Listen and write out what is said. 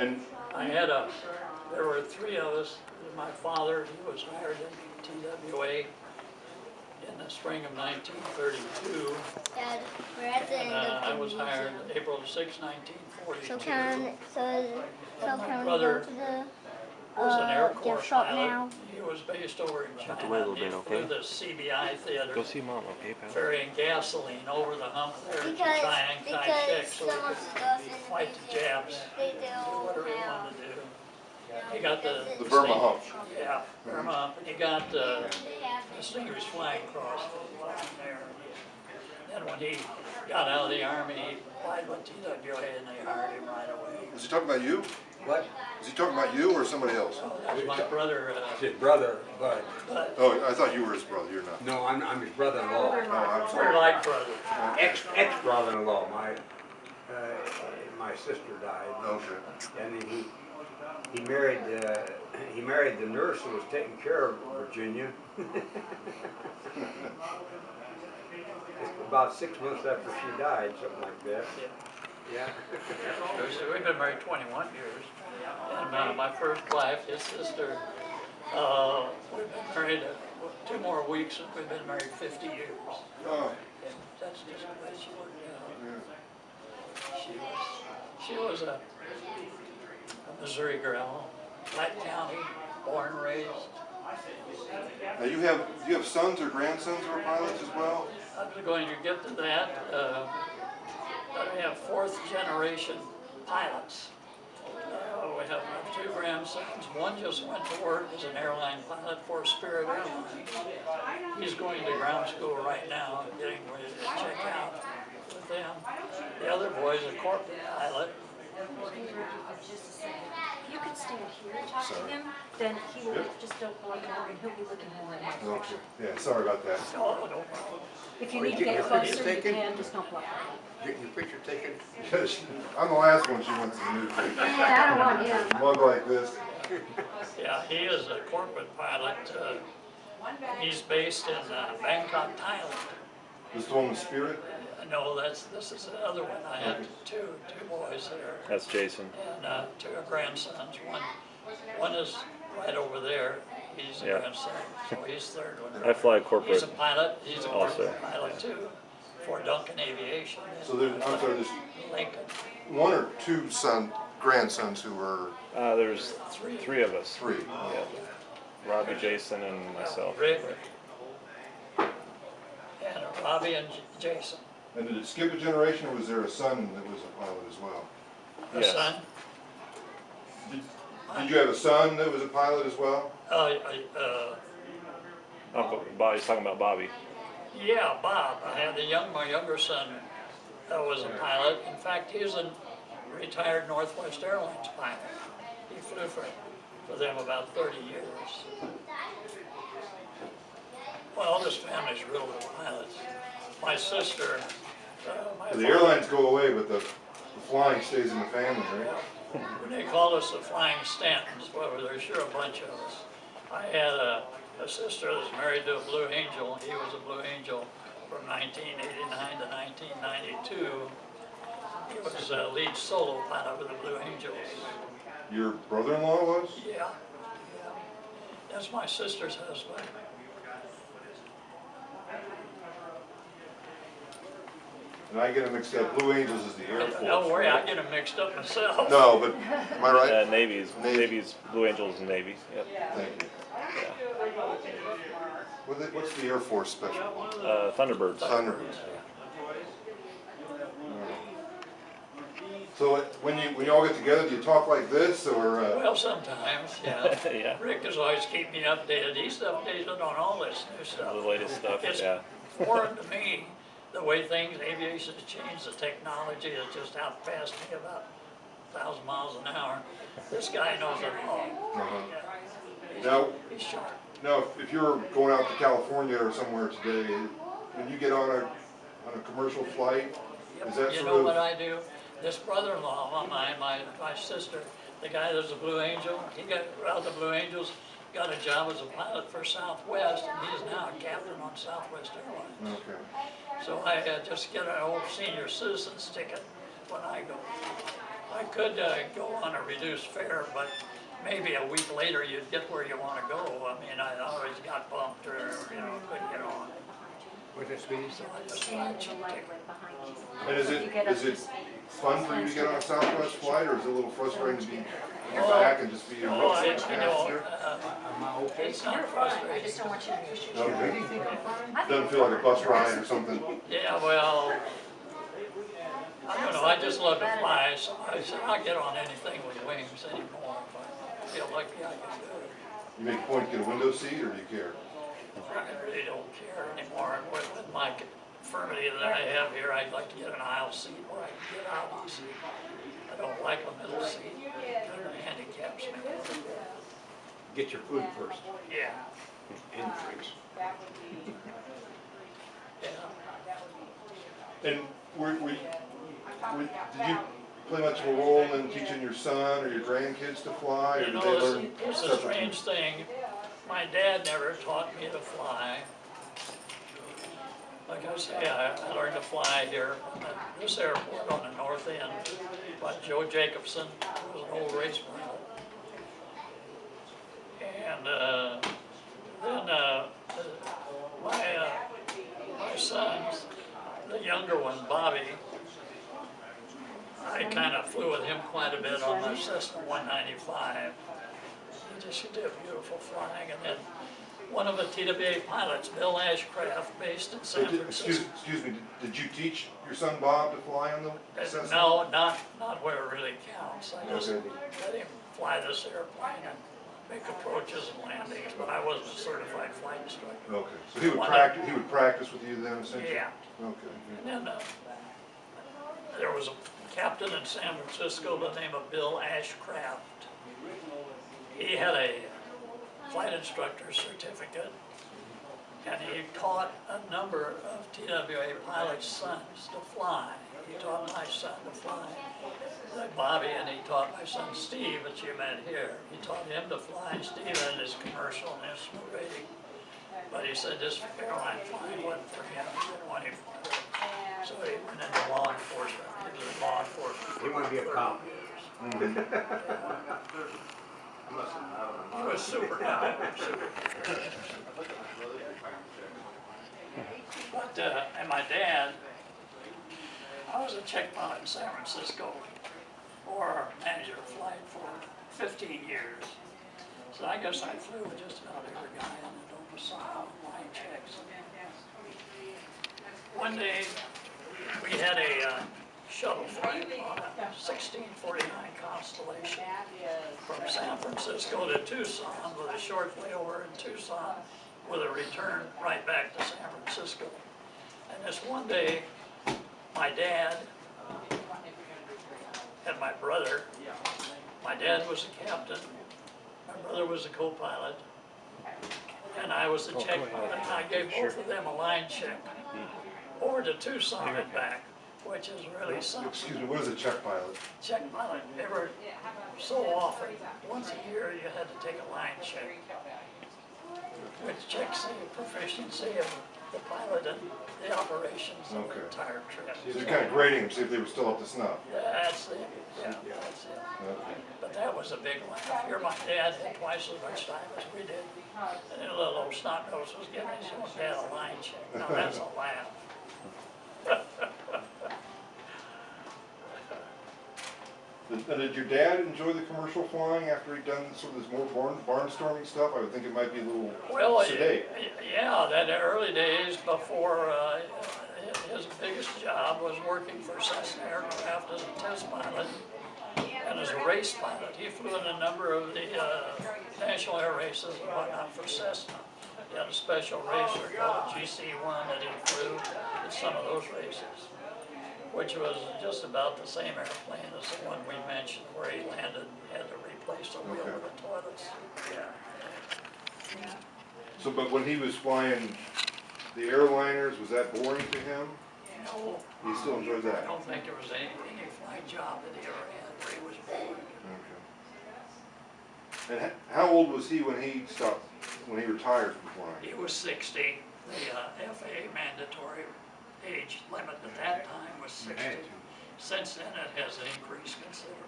And there were three of us. My father, he was hired in TWA in the spring of 1932. Dad, we're at the end of the I was hired museum. April 6, 1942. So can we brother go to the was an Air gift Corps shop pilot. now? He was based over in China. Have to wait a little bit, He okay? flew the CBI theater, Go see Mom, okay, pal? ferrying gasoline over the hump there to Because Chiang Kai-shek so some of he the stuff could in the fight the Japs, they do don't whatever he have. wanted to do. He got the Burma hump. Yeah, Burma hump. And he got the Distinguished Flying Cross there. And when he got out of the Army, he applied with TWA and they hired him right away. Was he talking about you? What? Was he talking about you or somebody else? That was my brother. His brother, but Oh, I thought you were his brother. You're not. no, I'm his brother-in-law. Oh, I'm We're sorry. like brothers. Ex-brother-in-law. My sister died, Okay. and he married the nurse who was taking care of Virginia. About 6 months after she died, something like that. Yeah. We've been married 21 years. And my first wife, his sister, we've been married 2 more weeks and we've been married 50 years. Oh. And that's just the way she worked out. Yeah. She was a Missouri girl, Platte County, born and raised. Now do you have sons or grandsons who are pilots as well? I was going to get to that. We have 4th generation pilots. We have 2 grandsons. One just went to work as an airline pilot for Spirit Airlines. He's going to ground school right now, getting ready to check out with them. The other boy is a corporate pilot. You could stand here and talk to him, then he will just don't look over and he'll be looking more at my Okay. Yeah, sorry about that. Oh, no problem. If you need to get closer, you can, just don't block. Get your picture taken. I'm the last one she wants to move to. I don't want him. Mug like this. Yeah, he is a corporate pilot. He's based in Bangkok, Thailand. This the one with Spirit? No, this is the other one. I had two boys there. That's Jason. And 2 grandsons. One is right over there. He's a grandson, so he's 3rd one. I fly corporate. He's a pilot. He's a corporate Also. pilot too, for Duncan Aviation. So there's, I'm sorry, there's Lincoln. 1 or 2 grandsons who were There's 3 of us. 3. Yeah. Robbie, Jason, and myself. Rick. And Robbie and Jason. And did it skip a generation, or was there a son that was a pilot as well? The Yes. son. Did you have a son that was a pilot as well? Bobby's talking about Bobby. Yeah, Bob. I had my younger son was a pilot. In fact, he was a retired Northwest Airlines pilot. He flew for them about 30 years. Well, this family's real good pilots. My sister, The airlines go away, but the flying stays in the family, right? they called us the Flying Stantons. Well, there's sure a bunch of us. I had a sister that was married to a Blue Angel. He was a Blue Angel from 1989 to 1992. He was a lead solo pilot with the Blue Angels. Your brother-in-law was? Yeah. That's my sister's husband. And I get them mixed up. Blue Angels is the Air Force. Don't worry, I get them mixed up myself. No, but am I right? Navy's Blue Angels and Navy. Yep. Thank you. What's the Air Force special? Thunderbirds. Thunderbirds. So when you all get together, do you talk like this, or? Well, sometimes, yeah. Yeah. Rick is always keeping me updated. He's updated on all this new stuff. The latest stuff. It's Yeah. foreign to me, the way aviation has changed, the technology is just out past me about 1,000 miles an hour. This guy knows it all. Now, He's sharp. now, if you're going out to California or somewhere today, when you get on a commercial flight, is that You sort know of? what I do? This brother-in-law of mine, my sister, the guy that's a Blue Angel, he got out of the Blue Angels, got a job as a pilot for Southwest, and he's now a captain on Southwest Airlines. Okay. So I just get an old senior citizen's ticket when I go. I could go on a reduced fare, but maybe a week later you'd get where you want to go. I mean, I always got bumped or, couldn't get on. What's that, Speedy? So I just Stand wanted in to the light take right behind you. And is So you get up it to- fun for you to get on a Southwest flight, or is it a little frustrating to be in your Oh, back and just be a Oh, real it's, passenger? Am I okay? it's not You're fine, I frustrating. just don't want you to push You yourself. Okay. really think I'm fine? I think Doesn't feel like a bus ride or something? Yeah, well, I don't know, I just love to fly, so I said, I'll get on anything with wings anymore if I feel like I can do it. You make a point to get a window seat, or do you care? I really don't care anymore. And with my infirmity that I have here, I'd like to get an aisle seat where I can get out easy. I don't like a middle seat. It kind of handicaps me. Get your food first. Yeah, And drinks. yeah. And did you play much of a role in teaching your son or your grandkids to fly, or You did know, they learn it's a separately? strange thing. My dad never taught me to fly. Like I say, I learned to fly here at this airport on the north end by Joe Jacobson, who was an old race pilot. And then my sons, the younger one, Bobby, I kind of flew with him quite a bit on my Cessna 195. He just did beautiful flying. And then one of the TWA pilots, Bill Ashcraft, based in San Francisco. Excuse me, did you teach your son Bob to fly on the Cessna? No, not where it really counts. I just Okay. let him fly this airplane and make approaches and landings, but I wasn't a certified flight instructor. Okay, so he would One practice. He would practice with you then, essentially. Yeah. Okay. And then there was a captain in San Francisco by the name of Bill Ashcraft. He had a flight instructor certificate, and he taught a number of TWA pilots' sons to fly. He taught my son to fly, like Bobby, and he taught my son Steve, that you met here. He taught him to fly. Steve had his commercial and instrument rating, but he said this airline flying wasn't for him. He didn't want him. So he went into law enforcement. He was in law enforcement. You want to be a cop? He was super guy, super. But, and my dad, I was a check pilot in San Francisco, or manager of flight for 15 years. So I guess I flew with just about every guy in the domicile line checks. One day, we had a shuttle flight on a 1649 Constellation from San Francisco to Tucson with a short layover in Tucson with a return right back to San Francisco. And this one day, my dad and my brother, my dad was a captain, my brother was a co-pilot, and I was the check pilot, and I gave both of them a line check over to Tucson and back, which is really something. Excuse me, what is a check pilot? Check pilot, ever so often, once a year, you had to take a line check, which checks the proficiency of the pilot and the operations of the Okay. entire trip. So you're kind of grading them, see if they were still up to snuff. That's it, yeah, that's it. Okay. But that was a big laugh. Here my dad had twice as much time as we did. And then a little old snot nose was giving his own dad a line check. Now that's a laugh. And did your dad enjoy the commercial flying after he'd done sort of this more barnstorming stuff? I would think it might be a little Well, sedate. yeah, that early days before his biggest job was working for Cessna Aircraft as a test pilot and as a race pilot. He flew in a number of the national air races and whatnot for Cessna. He had a special racer called GC-1 that he flew at some of those races, which was just about the same airplane as the one we mentioned where he landed and had to replace the wheel of the toilets. Yeah. So, but when he was flying the airliners, was that boring to him? No, He still enjoyed I that? don't think there was any flying job that he ever had where he was bored. Okay. And how old was he when he stopped, when he retired from flying? He was 60. The FAA mandatory age limit at that time was 60. since then, it has increased considerably.